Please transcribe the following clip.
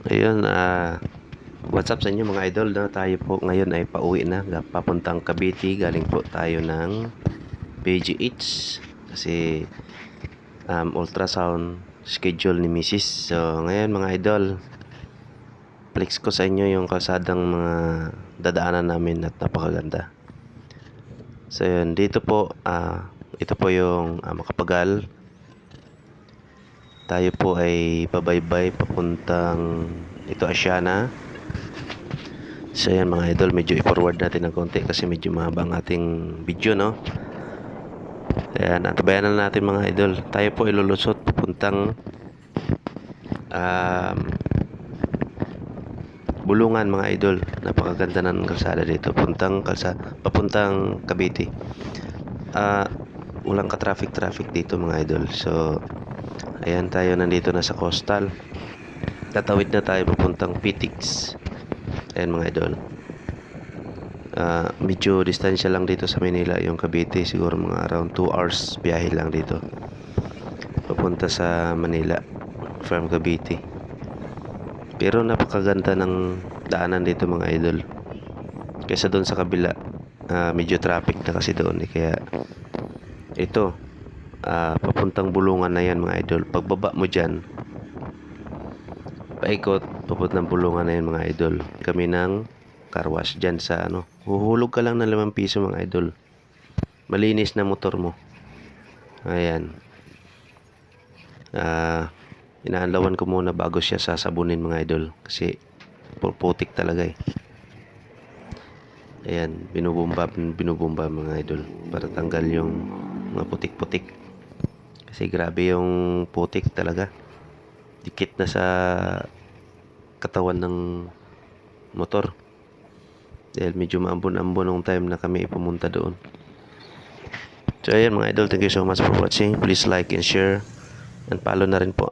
Ayun, what's up sa inyo mga idol, na tayo po ngayon ay pauwi na papuntang Cavite. Galing po tayo ng PGH kasi ultrasound schedule ni Mrs. So ngayon mga idol, flex ko sa inyo yung kalsadang mga dadaanan namin at napakaganda. So yun, dito po ito po yung Makapagal. Tayo po ay pabaybay papuntang Asiana. So yan mga idol, medyo i-forward natin ng konti kasi medyo mahaba ang ating video, no? Ayan, antabayan na natin mga idol. Tayo po ilulusot papuntang Bulungan mga idol. Napakaganda ng kalsada dito, papuntang Cavite. Walang ka-traffic dito mga idol. So ayan, tayo nandito na sa coastal. Tatawid na tayo papuntang Pitix. Ayan mga idol. Medyo distansya lang dito sa Manila yung Cavite, siguro mga around 2 hours biyahe lang dito papunta sa Manila from Cavite. Pero napakaganda ng daanan dito mga idol, kaysa doon sa kabila. Medyo traffic na kasi doon kaya ito papuntang Bulungan na yan mga idol. Pagbaba mo dyan, paikot papuntang Bulungan na yan mga idol. Kami ng car wash dyan sa huhulog ka lang ng 5 piso mga idol, malinis na motor mo. Ayan, inaanlawan ko muna bago siya sasabunin mga idol kasi putik talaga Ayan, binubomba mga idol para tanggal yung mga putik kasi grabe yung putik talaga, dikit na sa katawan ng motor. Dahil medyo maambon-ambon nung time na kami pumunta doon. So ayan mga idol, thank you so much for watching. Please like and share and follow na rin po.